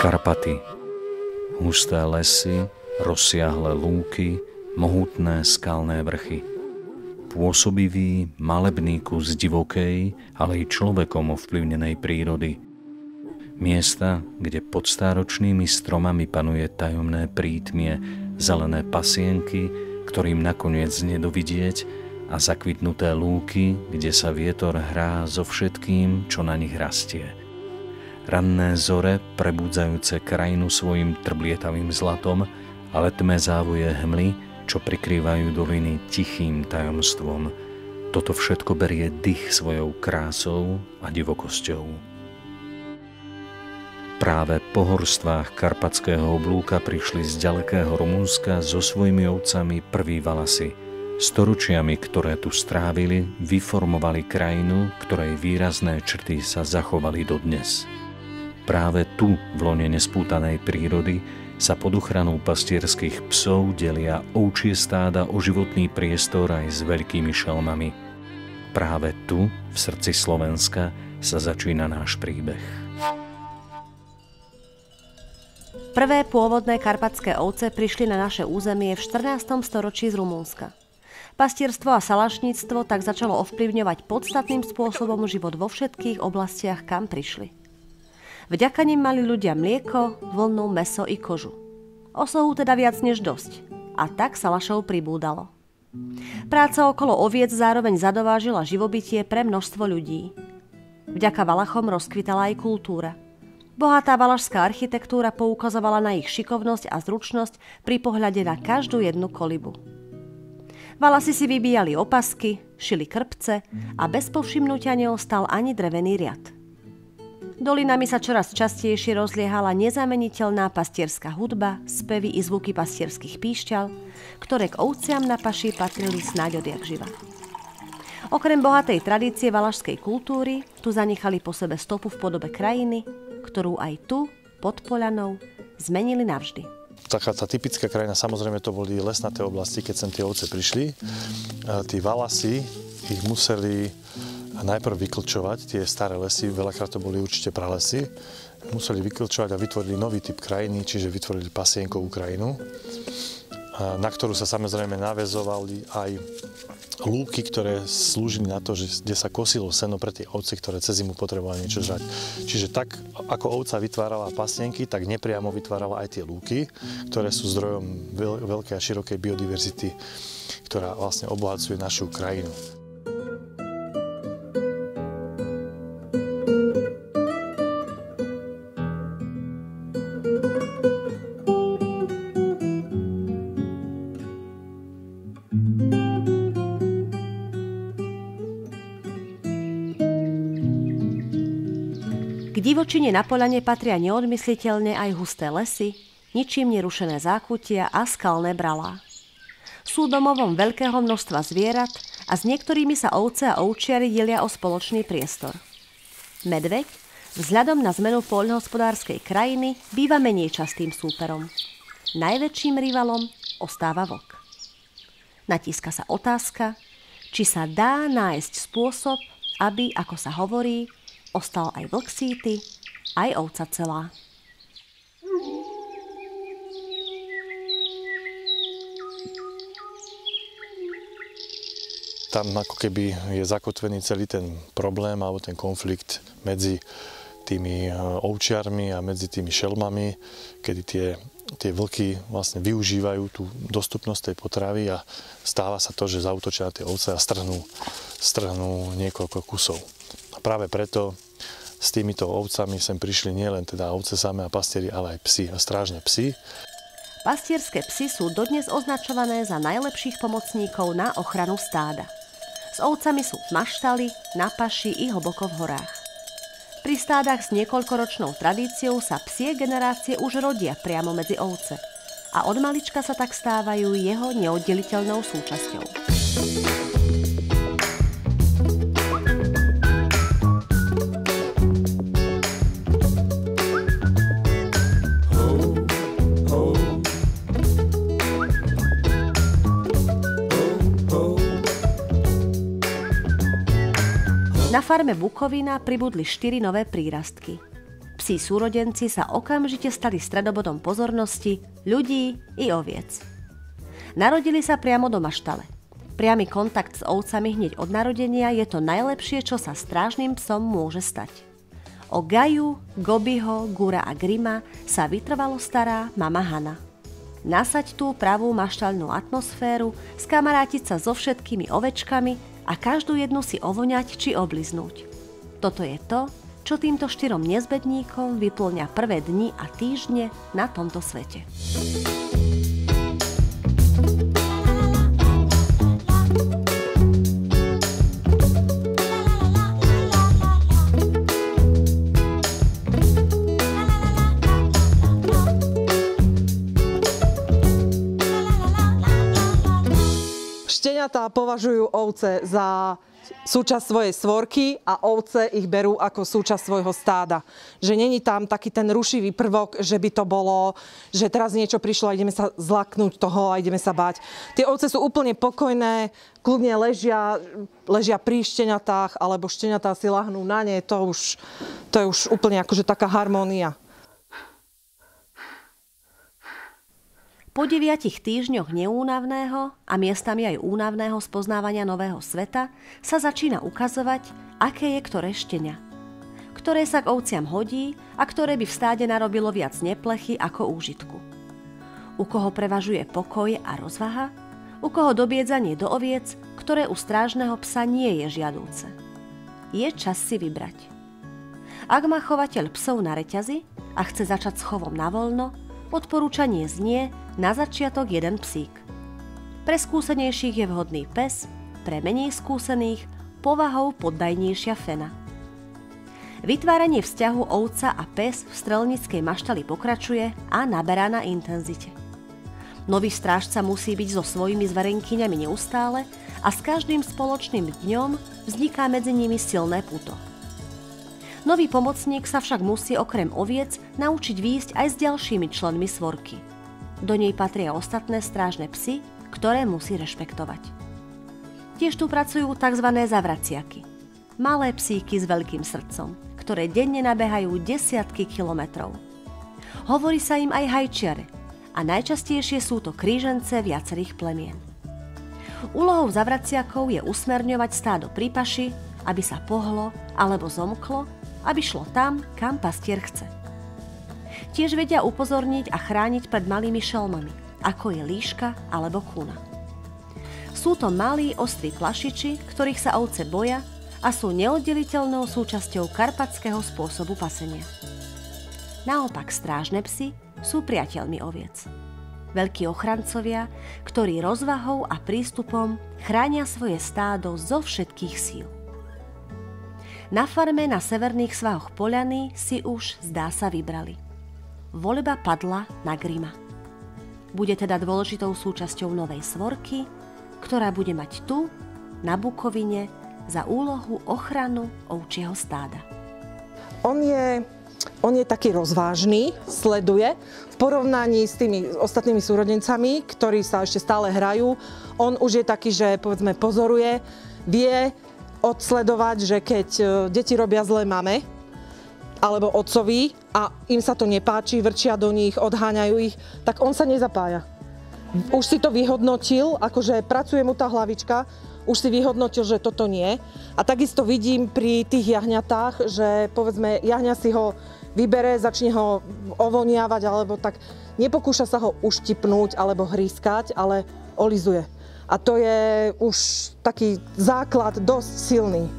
Karpaty. Husté lesy, rozsiahle lúky, mohutné skalné vrchy. Pôsobivý, malebný kus divokej, ale i človekom ovplyvnenej prírody. Miesta, kde pod stáročnými stromami panuje tajomné prítmie, zelené pasienky, ktorým nakoniec nedovidieť, a zakvitnuté lúky, kde sa vietor hrá so všetkým, čo na nich rastie. Ranné zore, prebudzajúce krajinu svojim trblietavým zlatom, ale tme závoje hmly, čo prikrývajú doliny tichým tajomstvom. Toto všetko berie dych svojou krásou a divokosťou. Práve po horstvách karpatského oblúka prišli z ďalekého Rumunska so svojimi ovcami prví Valasy. Storočiami, ktoré tu strávili, vyformovali krajinu, ktorej výrazné črty sa zachovali dodnes. Práve tu, v lone nespútanej prírody, sa pod ochranou pastierských psov delia ovčie stáda o životný priestor aj s veľkými šelmami. Práve tu, v srdci Slovenska, sa začína náš príbeh. Prvé pôvodné karpatské ovce prišli na naše územie v 14. storočí z Rumunska. Pastierstvo a salašníctvo tak začalo ovplyvňovať podstatným spôsobom život vo všetkých oblastiach, kam prišli. Vďaka nim mali ľudia mlieko, vlnu, mäso i kožu. Osohu teda viac než dosť. A tak salašov pribúdalo. Práca okolo oviec zároveň zadovážila živobytie pre množstvo ľudí. Vďaka Valachom rozkvitala aj kultúra. Bohatá valašská architektúra poukazovala na ich šikovnosť a zručnosť pri pohľade na každú jednu kolibu. Valasi si vybíjali opasky, šili krpce a bez povšimnutia neostal ani drevený riad. Dolinami sa čoraz častejšie rozliehala nezameniteľná pastierská hudba, spevy i zvuky pastierských píšťal, ktoré k ovciam na paši patrili snáď odjak živa. Okrem bohatej tradície valašskej kultúry tu zanechali po sebe stopu v podobe krajiny, ktorú aj tu, pod Poľanou, zmenili navždy. Taká tá typická krajina, samozrejme to boli lesnaté oblasti, keď sem tie ovce prišli. Tí Valasi ich museli najprv vyklčovať, tie staré lesy, veľakrát to boli určite pralesy, museli vyklčovať a vytvorili nový typ krajiny, čiže vytvorili pasienkovú krajinu, na ktorú sa samozrejme naväzovali aj lúky, ktoré slúžili na to, že kde sa kosilo seno pre tie ovce, ktoré cez zimu potrebovali niečo žrať. Čiže tak, ako ovca vytvárala pasienky, tak nepriamo vytvárala aj tie lúky, ktoré sú zdrojom veľkej a širokej biodiverzity, ktorá vlastne obohacuje našu krajinu. K divočine na Poľane patria neodmysliteľne aj husté lesy, ničím nerušené zákutia a skalné bralá. Sú domovom veľkého množstva zvierat a s niektorými sa ovce a ovčiari delia o spoločný priestor. Medveď, vzhľadom na zmenu poľnohospodárskej krajiny, býva menej častým súperom. Najväčším rivalom ostáva vlk. Natíska sa otázka, či sa dá nájsť spôsob, aby, ako sa hovorí, ostal aj vlk síty, aj ovca celá. Tam ako keby je zakotvený celý ten problém alebo ten konflikt medzi tými ovčiarmi a medzi tými šelmami, kedy tie vlky vlastne využívajú tú dostupnosť tej potravy a stáva sa to, že zaútočia na tie ovce a strhnú niekoľko kusov. A práve preto s týmito ovcami sem prišli nielen teda ovce samé a pastieri, ale aj psi a strážne psi. Pastierské psy sú dodnes označované za najlepších pomocníkov na ochranu stáda. S ovcami sú v maštali, na paši i hlboko v horách. Pri stádach s niekoľkoročnou tradíciou sa psie generácie už rodia priamo medzi ovce a od malička sa tak stávajú jeho neoddeliteľnou súčasťou. Na farme Bukovina pribudli 4 nové prírastky. Psí súrodenci sa okamžite stali stredobodom pozornosti ľudí i oviec. Narodili sa priamo do maštale. Priamy kontakt s ovcami hneď od narodenia je to najlepšie, čo sa strážnym psom môže stať. O Gaju, Gobiho, Gura a Grima sa vytrvalo stará mama Hana. Nasaď tú pravú maštaľnú atmosféru, skamarátiť sa so všetkými ovečkami a každú jednu si ovoňať či obliznúť. Toto je to, čo týmto 4 nezbedníkom vyplňa prvé dni a týždne na tomto svete. Šteniatá považujú ovce za súčasť svojej svorky a ovce ich berú ako súčasť svojho stáda. Že není tam taký ten rušivý prvok, že by to bolo, že teraz niečo prišlo a ideme sa zlaknúť toho a ideme sa báť. Tie ovce sú úplne pokojné, kľudne ležia pri šteniatách, alebo šteniatá si lahnú na ne, to je už úplne akože taká harmónia. Po 9 týždňoch neúnavného a miestami aj únavného spoznávania nového sveta sa začína ukazovať, aké je ktoré štenia. Ktoré sa k ovciam hodí a ktoré by v stáde narobilo viac neplechy ako úžitku. U koho prevažuje pokoj a rozvaha, u koho dobiedzanie do oviec, ktoré u strážneho psa nie je žiadúce. Je čas si vybrať. Ak má chovateľ psov na reťazi a chce začať s chovom na voľno, odporúčanie znie na začiatok 1 psík. Pre skúsenejších je vhodný pes, pre menej skúsených povahou poddajnejšia fena. Vytváranie vzťahu ovca a pes v strelníckej maštali pokračuje a naberá na intenzite. Nový strážca musí byť so svojimi zverenkyňami neustále a s každým spoločným dňom vzniká medzi nimi silné puto. Nový pomocník sa však musí okrem oviec naučiť výjsť aj s ďalšími členmi svorky. Do nej patria ostatné strážne psy, ktoré musí rešpektovať. Tiež tu pracujú tzv. Zavraciaky. Malé psíky s veľkým srdcom, ktoré denne nabehajú desiatky kilometrov. Hovorí sa im aj hajčiare a najčastejšie sú to krížence viacerých plemien. Úlohou zavraciakov je usmerňovať stádo pri paši, aby sa pohlo alebo zomklo, aby šlo tam, kam pastier chce. Tiež vedia upozorniť a chrániť pred malými šelmami, ako je líška alebo kuna. Sú to malí, ostrí plašiči, ktorých sa ovce boja a sú neoddeliteľnou súčasťou karpatského spôsobu pasenia. Naopak strážne psy sú priateľmi oviec. Veľkí ochrancovia, ktorí rozvahou a prístupom chránia svoje stádo zo všetkých síl. Na farme na severných svahoch Poľany si už, zdá sa, vybrali. Voľba padla na Grima. Bude teda dôležitou súčasťou novej svorky, ktorá bude mať tu, na Bukovine, za úlohu ochranu ovčieho stáda. On je taký rozvážny, sleduje. V porovnaní s tými ostatnými súrodencami, ktorí sa ešte stále hrajú, on už je taký, že povedzme pozoruje, vie odsledovať, že keď deti robia zlé mame alebo otcovi a im sa to nepáči, vrčia do nich, odháňajú ich, tak on sa nezapája. Už si to vyhodnotil, akože pracuje mu tá hlavička, už si vyhodnotil, že toto nie. A takisto vidím pri tých jahňatách, že povedzme jahňa si ho vybere, začne ho ovoniavať, alebo tak nepokúša sa ho uštipnúť alebo hrískať, ale olizuje. A to je už taký základ dosť silný.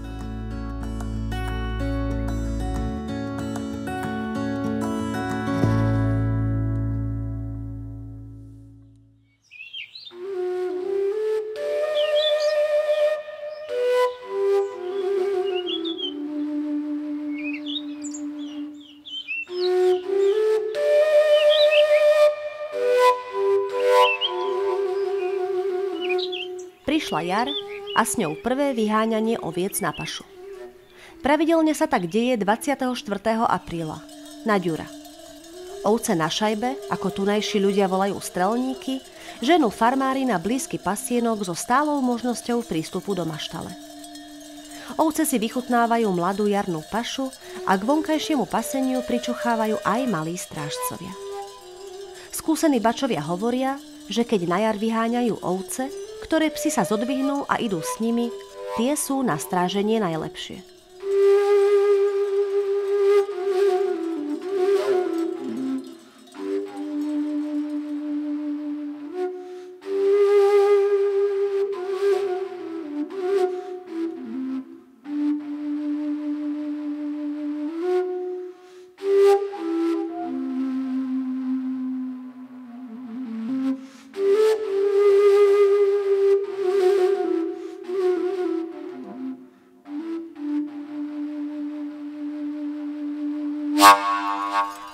Prišla jar a s ňou prvé vyháňanie oviec na pašu. Pravidelne sa tak deje 24. apríla, na Ďura. Ovce na šajbe, ako tunajší ľudia volajú strelníky, ženú farmári na blízky pasienok so stálou možnosťou prístupu do maštale. Ovce si vychutnávajú mladú jarnú pašu a k vonkajšiemu paseniu pričuchávajú aj malí strážcovia. Skúsení bačovia hovoria, že keď na jar vyháňajú ovce, ktoré psi sa zodvihnú a idú s nimi, tie sú na stráženie najlepšie.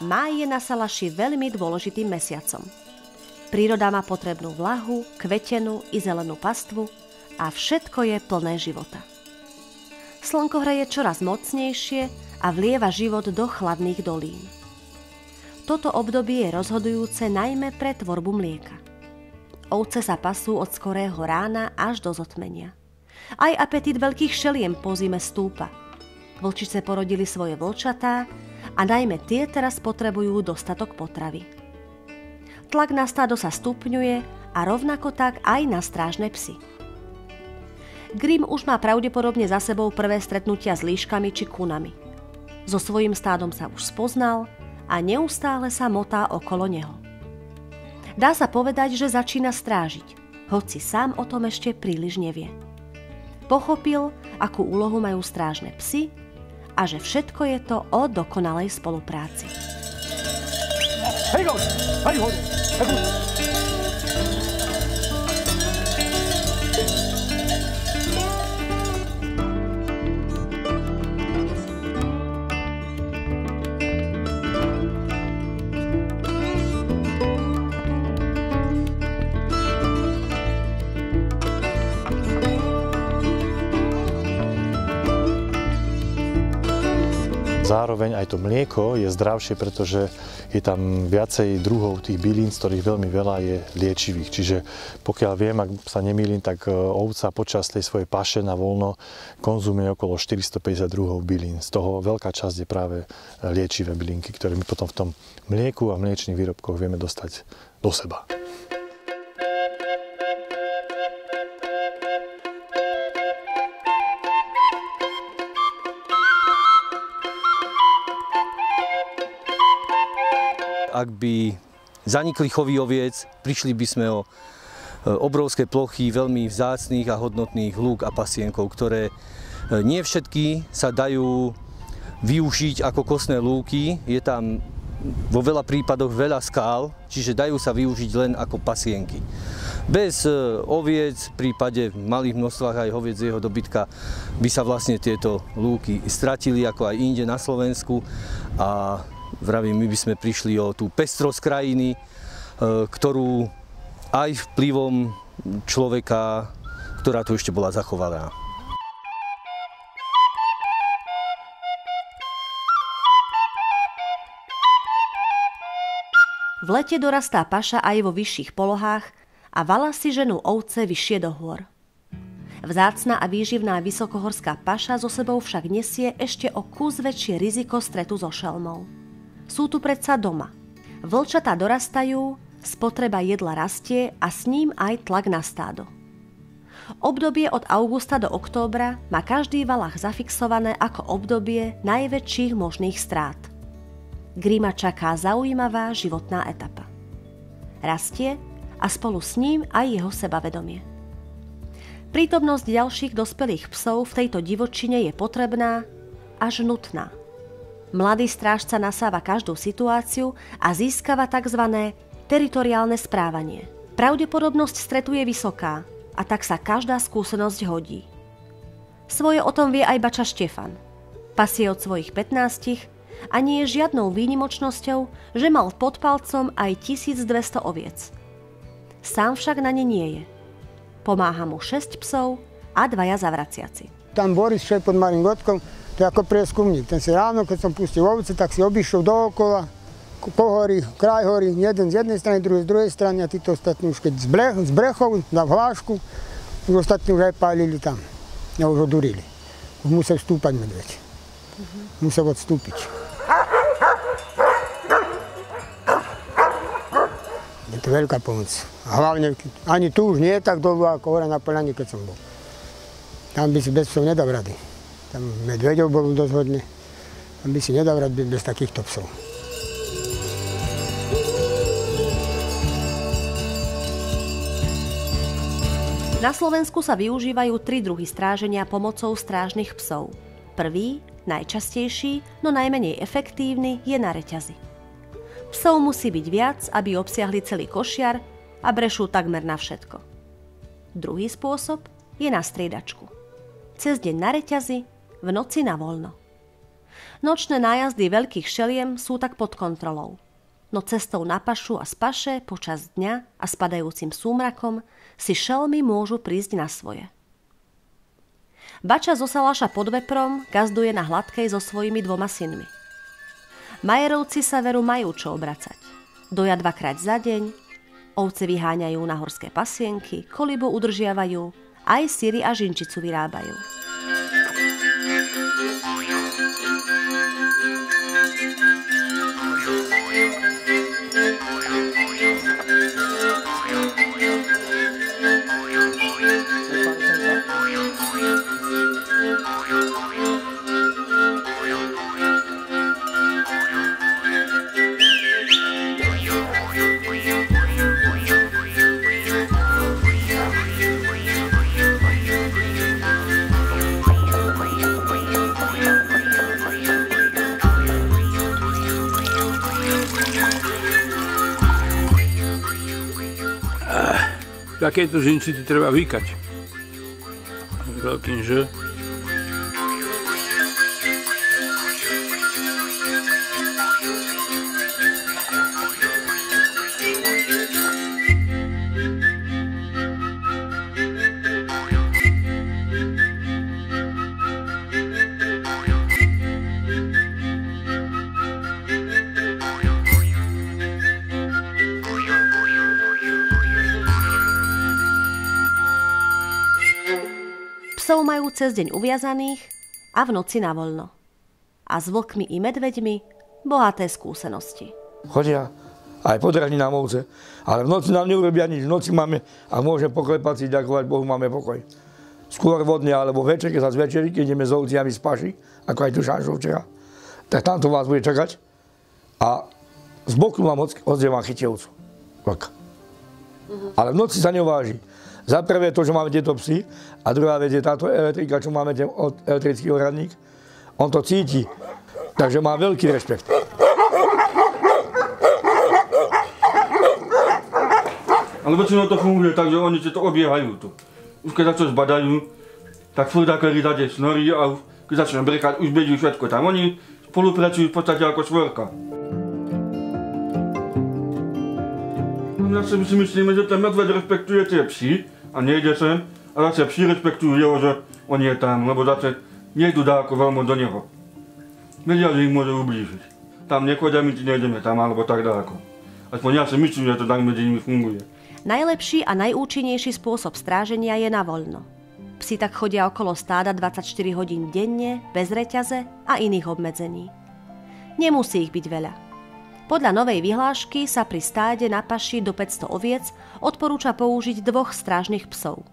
Máj je na Salaši veľmi dôležitým mesiacom. Príroda má potrebnú vlahu, kvetenú i zelenú pastvu a všetko je plné života. Slnko hreje čoraz mocnejšie a vlieva život do chladných dolín. Toto obdobie je rozhodujúce najmä pre tvorbu mlieka. Ovce sa pasú od skorého rána až do zotmenia. Aj apetít veľkých šeliem po zime stúpa. Vlčice porodili svoje vlčatá a najmä tie teraz potrebujú dostatok potravy. Tlak na stádo sa stupňuje a rovnako tak aj na strážne psy. Grimm už má pravdepodobne za sebou prvé stretnutia s líškami či kunami. So svojím stádom sa už spoznal a neustále sa motá okolo neho. Dá sa povedať, že začína strážiť, hoci sám o tom ešte príliš nevie. Pochopil, akú úlohu majú strážne psy a že všetko je to o dokonalej spolupráci. Zároveň aj to mlieko je zdravšie, pretože je tam viacej druhov tých bylín, z ktorých veľmi veľa je liečivých. Čiže pokiaľ viem, ak sa nemýlim, tak ovca počas tej svojej paše na voľno konzumuje okolo 450 druhov bylín. Z toho veľká časť je práve liečivé bylinky, ktoré my potom v tom mlieku a mliečných výrobkoch vieme dostať do seba. Ak by zanikli chovy oviec, prišli by sme o obrovské plochy veľmi vzácnych a hodnotných lúk a pasienkov, ktoré nie všetky sa dajú využiť ako kostné lúky. Je tam vo veľa prípadoch veľa skál, čiže dajú sa využiť len ako pasienky. Bez oviec, v prípade v malých množstvách aj hoviedzieho dobytka, by sa vlastne tieto lúky stratili, ako aj inde na Slovensku. A vravím, my by sme prišli o tú pestrosť krajiny, ktorú aj vplyvom človeka, ktorá tu ešte bola zachovaná. V lete dorastá paša aj vo vyšších polohách a valasy ženú ovce vyššie do hôr. Vzácna a výživná vysokohorská paša so sebou však nesie ešte o kus väčšie riziko stretu so šelmou. Sú tu predsa doma. Vlčatá dorastajú, spotreba jedla rastie a s ním aj tlak na stádo. Obdobie od augusta do októbra má každý valach zafixované ako obdobie najväčších možných strát. Grimma čaká zaujímavá životná etapa. Rastie a spolu s ním aj jeho sebavedomie. Prítomnosť ďalších dospelých psov v tejto divočine je potrebná až nutná. Mladý strážca nasáva každú situáciu a získava tzv. Teritoriálne správanie. Pravdepodobnosť stretu je vysoká a tak sa každá skúsenosť hodí. Svoje o tom vie aj bača Štefan. Pasie od svojich 15 a nie je žiadnou výnimočnosťou, že mal pod palcom aj 1200 oviec. Sám však na ne nie je. Pomáha mu 6 psov a 2 zavraciaci. Tam Boris, čo je pod Malým Gotkom, to je ako prieskumník. Ten si ráno, keď som pustil ovce, tak si obišiel dookola, po hory, kraj hory, jeden z jednej strany, druhý z druhej strany a títo ostatní už keď z brechov, na hlášku, už ostatní už aj pálili tam. A už odurili. už musel vstúpať medveď. Musel odstúpiť. Je to veľká pomoc. A hlavne, ani tu už nie je tak dolu, ako hore na Poľani, keď som bol. Tam by si bez psov nedal rady. Tam medveďov bolo dosť hodne. Tam by si nedal rady bez takýchto psov. Na Slovensku sa využívajú 3 druhy stráženia pomocou strážnych psov. Prvý, najčastejší, no najmenej efektívny, je na reťazi. Psov musí byť viac, aby obsiahli celý košiar a brešú takmer na všetko. Druhý spôsob je na striedačku. Cez deň na reťazi, v noci na voľno. Nočné nájazdy veľkých šeliem sú tak pod kontrolou. No cestou na pašu a z paše počas dňa a spadajúcim súmrakom si šelmy môžu prísť na svoje. Bača zo Salaša pod Veprom gazduje na Hladkej so svojimi 2 synmi. Majerovci sa veru majú čo obracať. Doja 2-krát za deň, ovce vyháňajú na horské pasienky, kolibu udržiavajú, aj syry a žinčicu vyrábajú. Takéto žinčity treba vykať. Veľkým Ž. Psov majú cez deň uviazaných a v noci na voľno. A s vlkmi i medveďmi bohaté skúsenosti. Chodia aj podražní nám ovce, ale v noci nám neurobia nič. V noci máme a môžeme poklepať si, ďakovať Bohu, máme pokoj. Skôr vodne alebo večer, keď sa zvečerí, keď ideme s ovciami z paši, ako aj tu Šanšov včera, tak tamto vás bude čakať a z boku vám hodzie vám chytie ovcu. Ale v noci sa neuváži. Za prvé to, že máme tieto psy a druhá vec je táto elektrika, čo máme ten elektrický ohradník. On to cíti, takže má veľký rešpekt. Ale väčšinou to funguje tak, že oni si to obiehajú tu. Už keď sa to zbadajú, tak furt aký dade snorí a keď začne brekať, už bedí všetko tam. Oni spolupracujú v podstate ako svorka. Ja si myslíme, že ten medveď rešpektuje tie psy a nejde sem, a zase psi rešpektujú jeho, že on je tam, lebo zase nejdu dáko veľmi do neho. Vedia, že ich môže ublížiť. Tam nechodia, my ti nejdeme tam, alebo tak dáko. Aspoň ja si myslím, že to tak medzi nimi funguje. Najlepší a najúčinnejší spôsob stráženia je na voľno. Psi tak chodia okolo stáda 24 hodín denne, bez reťaze a iných obmedzení. Nemusí ich byť veľa. Podľa novej vyhlášky sa pri stáde na paši do 500 oviec odporúča použiť 2 strážnych psov.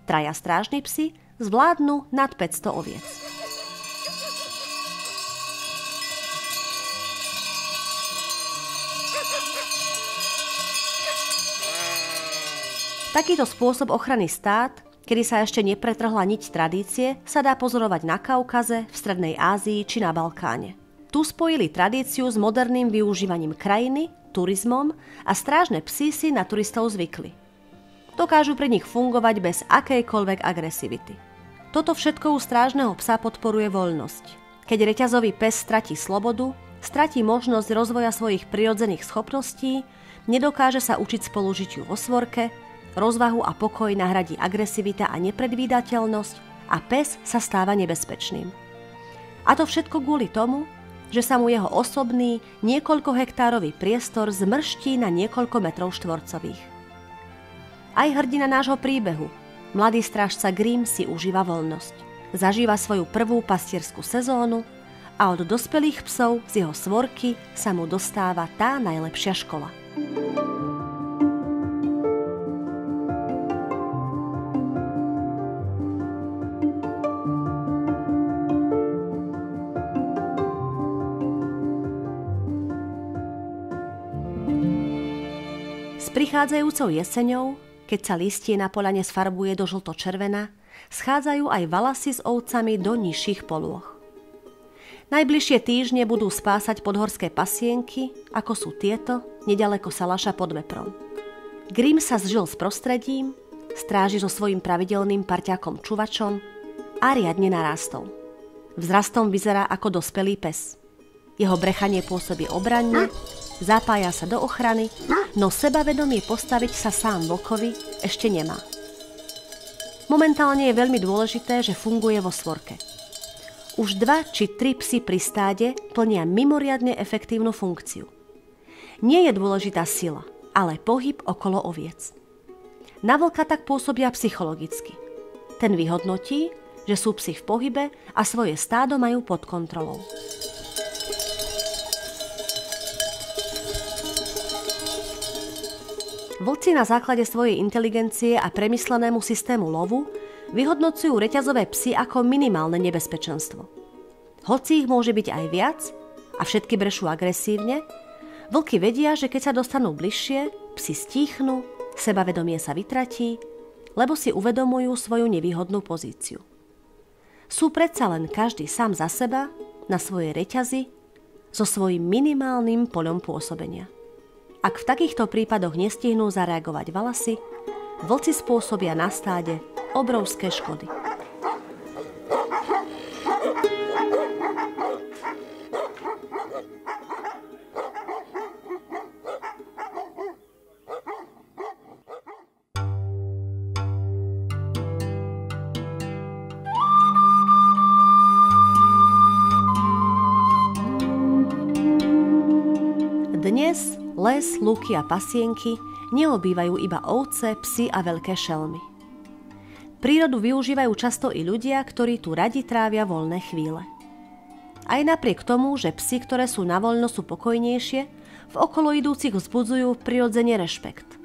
3 strážni psi zvládnu nad 500 oviec. Takýto spôsob ochrany stád, kedy sa ešte nepretrhla niť tradície, sa dá pozorovať na Kaukaze, v Strednej Ázii či na Balkáne. Tu spojili tradíciu s moderným využívaním krajiny, turizmom a strážne psi si na turistov zvykli. Dokážu pre nich fungovať bez akejkoľvek agresivity. Toto všetko u strážneho psa podporuje voľnosť. Keď reťazový pes stratí slobodu, stratí možnosť rozvoja svojich prirodzených schopností, nedokáže sa učiť spolužitiu vo svorke, rozvahu a pokoj nahradí agresivita a nepredvídateľnosť a pes sa stáva nebezpečným. A to všetko kvôli tomu, že sa mu jeho osobný, niekoľkohektárový priestor zmrští na niekoľko metrov štvorcových. Aj hrdina nášho príbehu, mladý strážca Grimm, si užíva voľnosť. Zažíva svoju prvú pastierskú sezónu a od dospelých psov z jeho svorky sa mu dostáva tá najlepšia škola. S prichádzajúcou jeseňou, keď sa listie na poľane sfarbuje do žlto-červená, schádzajú aj valasy s ovcami do nižších polôch. Najbližšie týždne budú spásať podhorské pasienky, ako sú tieto, nedaleko Salaša pod Veprom. Grim sa zžil s prostredím, stráži so svojím pravidelným parťákom Čuvačom a riadne narástol. Vzrastom vyzerá ako dospelý pes. Jeho brechanie pôsobí obranne, zapája sa do ochrany, no sebavedomie postaviť sa sám vlkovi ešte nemá. Momentálne je veľmi dôležité, že funguje vo svorke. Už 2 či 3 psy pri stáde plnia mimoriadne efektívnu funkciu. Nie je dôležitá sila, ale pohyb okolo oviec. Na vlka tak pôsobia psychologicky. Ten vyhodnotí, že sú psi v pohybe a svoje stádo majú pod kontrolou. Vlci na základe svojej inteligencie a premyslenému systému lovu vyhodnocujú reťazové psy ako minimálne nebezpečenstvo. Hoci ich môže byť aj viac a všetky brešú agresívne, vlky vedia, že keď sa dostanú bližšie, psi stíchnú, sebavedomie sa vytratí, lebo si uvedomujú svoju nevýhodnú pozíciu. Sú predsa len každý sám za seba, na svojej reťazi, so svojím minimálnym poľom pôsobenia. Ak v takýchto prípadoch nestihnú zareagovať valasy, vlci spôsobia na stáde obrovské škody. Dnes les, lúky a pasienky neobývajú iba ovce, psy a veľké šelmy. Prírodu využívajú často i ľudia, ktorí tu radi trávia voľné chvíle. Aj napriek tomu, že psi, ktoré sú na voľno, sú pokojnejšie, v okolo idúcich vzbudzujú prirodzene rešpekt.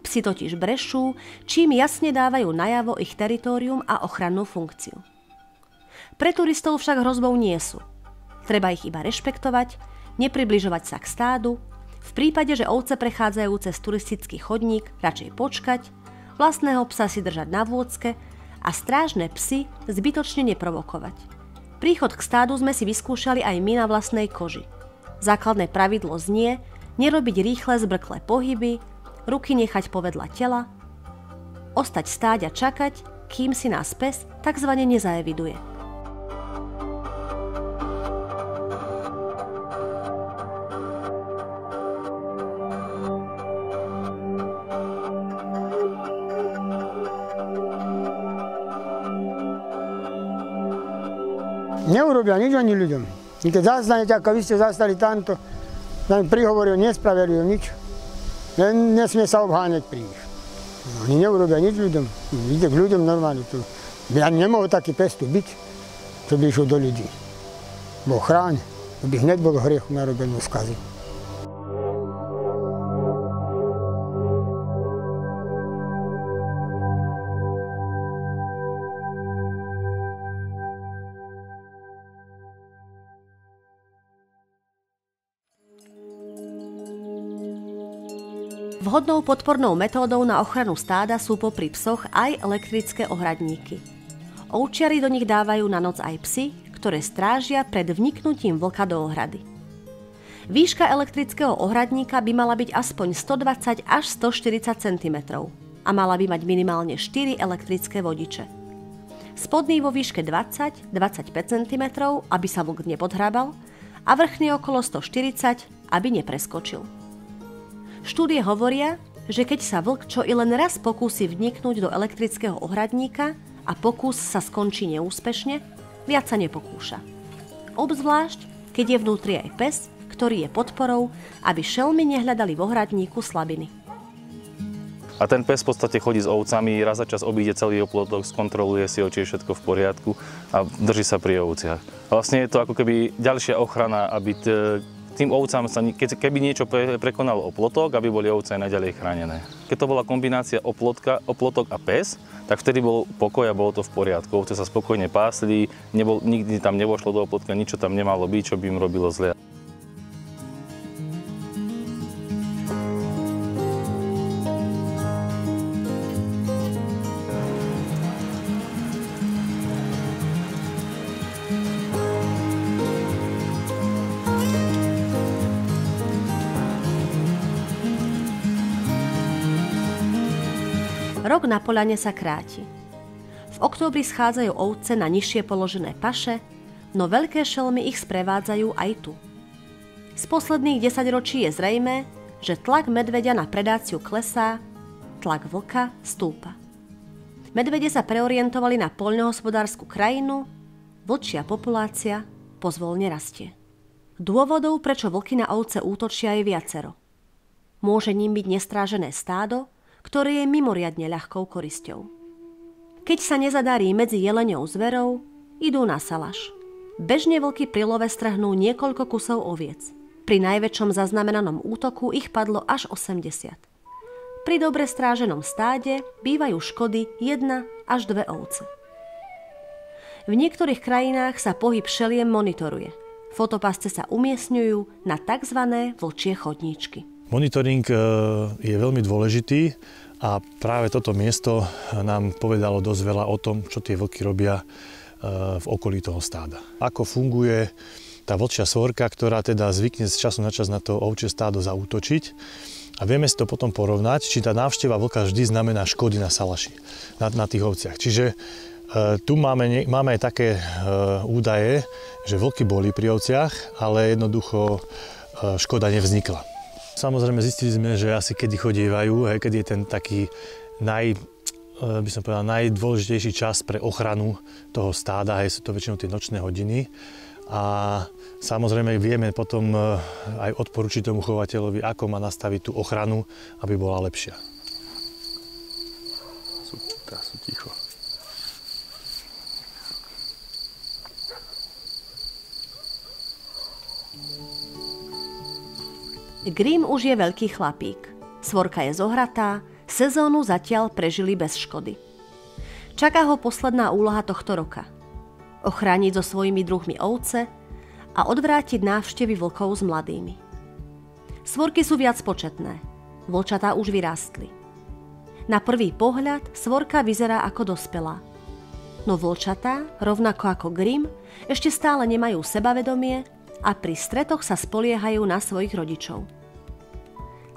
Psi totiž brešú, čím jasne dávajú najavo ich teritórium a ochrannú funkciu. Pre turistov však hrozbou nie sú. Treba ich iba rešpektovať, nepribližovať sa k stádu, v prípade, že ovce prechádzajú cez turistický chodník, radšej počkať, vlastného psa si držať na vôdzke a strážne psy zbytočne neprovokovať. Príchod k stádu sme si vyskúšali aj my na vlastnej koži. Základné pravidlo znie nerobiť rýchle zbrklé pohyby, ruky nechať povedľa tela, ostať stáť a čakať, kým si nás pes takzvané nezaeviduje. Neurobia nič ani ľuďom. I keď zastanete, ako vy ste zastali tamto, tam prihovoril, nespravili nič. Len nesmie sa obháňať pri nich. Oni neurobia nič ľuďom. Ide k ľuďom normálne. Ja nemohol taký pes tu byť, čo by išiel do ľudí. Boh chráň, by hneď bolo hriechu narobenú skazy. Vhodnou podpornou metódou na ochranu stáda sú popri psoch aj elektrické ohradníky. Ovčiari do nich dávajú na noc aj psy, ktoré strážia pred vniknutím vlka do ohrady. Výška elektrického ohradníka by mala byť aspoň 120 až 140 cm a mala by mať minimálne 4 elektrické vodiče. Spodný vo výške 20-25 cm, aby sa vlk nepodhrábal, a vrchný okolo 140, aby nepreskočil. Štúdie hovoria, že keď sa vlk čo i len raz pokúsi vniknúť do elektrického ohradníka a pokus sa skončí neúspešne, viac sa nepokúša. Obzvlášť, keď je vnútri aj pes, ktorý je podporou, aby šelmy nehľadali v ohradníku slabiny. A ten pes v podstate chodí s ovcami, raz za čas obíde celý oplotok, skontroluje si ho, či je všetko v poriadku a drží sa pri ovciach. A vlastne je to ako keby ďalšia ochrana, aby tým ovcám sa, keby niečo prekonalo oplotok, aby boli ovce aj naďalej chránené. Keď to bola kombinácia oplotok a pes, tak vtedy bol pokoj a bolo to v poriadku. Ovce sa spokojne pásli, nikdy tam nevošlo do oplotka, nič tam nemalo byť, čo by im robilo zle. Rok na poľane sa kráti. V októbri schádzajú ovce na nižšie položené paše, no veľké šelmy ich sprevádzajú aj tu. Z posledných 10 ročí je zrejmé, že tlak medveďa na predáciu klesá, tlak vlka stúpa. Medvede sa preorientovali na poľnohospodársku krajinu, vlčia populácia pozvolne rastie. Dôvodov, prečo vlky na ovce útočia, je viacero. Môže ním byť nestrážené stádo, ktoré je mimoriadne ľahkou korisťou. Keď sa nezadarí medzi jeleňou zverou, idú na salaš. Bežne vlky pri love strhnú niekoľko kusov oviec. Pri najväčšom zaznamenanom útoku ich padlo až 80. Pri dobre stráženom stáde bývajú škody 1 až 2 ovce. V niektorých krajinách sa pohyb šeliem monitoruje. Fotopasce sa umiestňujú na tzv. Vlčie chodníčky. Monitoring je veľmi dôležitý a práve toto miesto nám povedalo dosť veľa o tom, čo tie vlky robia v okolí toho stáda. Ako funguje tá vlčia svorka, ktorá teda zvykne z času na čas na to ovčie stádo zaútočiť. A vieme si to potom porovnať, či tá návšteva vlka vždy znamená škody na salaši, na tých ovciach. Čiže tu máme aj také údaje, že vlky boli pri ovciach, ale jednoducho škoda nevznikla. Samozrejme zistili sme, že asi kedy chodievajú, kedy je ten taký najdôležitejší čas pre ochranu toho stáda, sú to väčšinou tie nočné hodiny. A samozrejme vieme potom aj odporučiť tomu chovateľovi, ako má nastaviť tú ochranu, aby bola lepšia. Sú ticho. Grim už je veľký chlapík. Svorka je zohratá, sezónu zatiaľ prežili bez škody. Čaká ho posledná úloha tohto roka. Ochrániť so svojimi druhmi ovce a odvrátiť návštevy vlkov s mladými. Svorky sú viac početné. Vlčatá už vyrástli. Na prvý pohľad svorka vyzerá ako dospelá. No vlčatá, rovnako ako Grim, ešte stále nemajú sebavedomie a pri stretoch sa spoliehajú na svojich rodičov.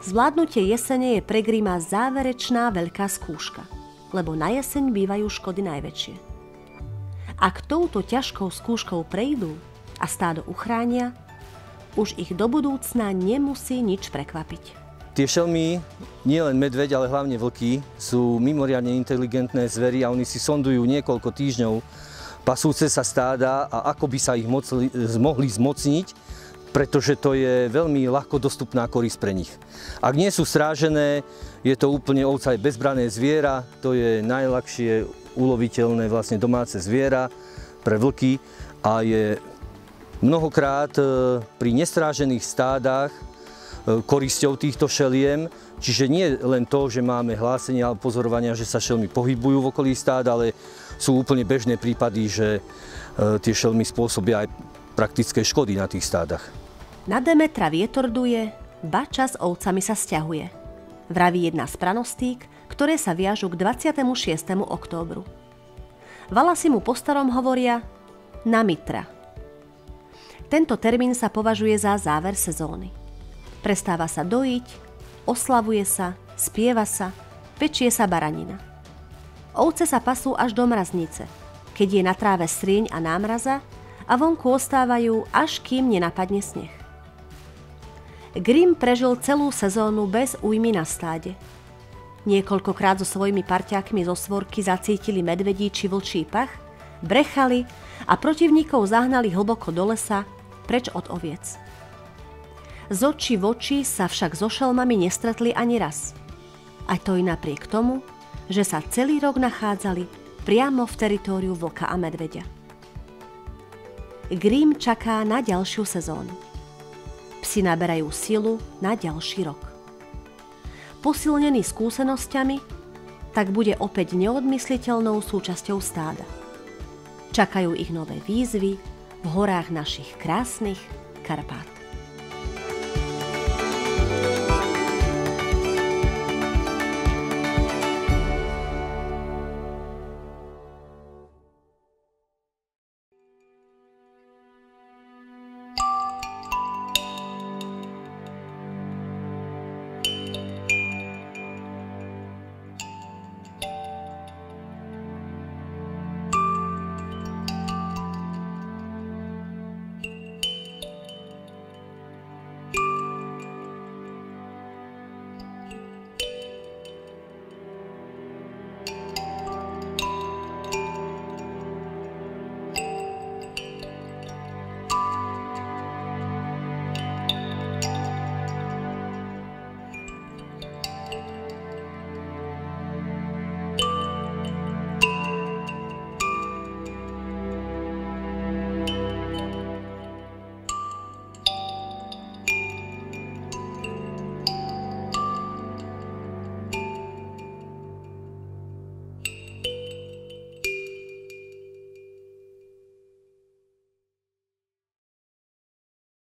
Zvládnutie jesene je pre Grima záverečná veľká skúška, lebo na jeseň bývajú škody najväčšie. Ak touto ťažkou skúškou prejdú a stádo uchránia, už ich do budúcna nemusí nič prekvapiť. Tie šelmy, nielen medveď, ale hlavne vlky, sú mimoriadne inteligentné zvery a oni si sondujú niekoľko týždňov pasúce sa stáda a ako by sa ich mohli zmocniť, pretože to je veľmi ľahko dostupná korisť pre nich. Ak nie sú strážené, je to úplne ovca je bezbranné zviera, to je najľahšie uloviteľné vlastne domáce zviera pre vlky a je mnohokrát pri nestrážených stádach korisťou týchto šeliem, čiže nie len to, že máme hlásenia a pozorovania, že sa šelmy pohybujú v okolí stád, ale sú úplne bežné prípady, že tie šelmy spôsobia aj praktické škody na tých stádach. Na Demetra vietor duje, ba čas ovcami sa sťahuje. Vraví jedna z pranostík, ktoré sa viažu k 26. októbru. Valasy mu po starom hovoria na Mitra. Tento termín sa považuje za záver sezóny. Prestáva sa dojiť, oslavuje sa, spieva sa, pečie sa baranina. Ovce sa pasú až do mraznice, keď je na tráve srieň a námraza a vonku ostávajú, až kým nenapadne sneh. Grim prežil celú sezónu bez újmy na stáde. Niekoľkokrát so svojimi parťákmi zo svorky zacítili medvedí či vlčí pach, brechali a protivníkov zahnali hlboko do lesa, preč od oviec. Z očí v oči sa však so šelmami nestretli ani raz. A to i napriek tomu, že sa celý rok nachádzali priamo v teritóriu vlka a medveďa. Grím čaká na ďalšiu sezónu. Psi naberajú silu na ďalší rok. Posilnený skúsenosťami, tak bude opäť neodmysliteľnou súčasťou stáda. Čakajú ich nové výzvy v horách našich krásnych Karpát.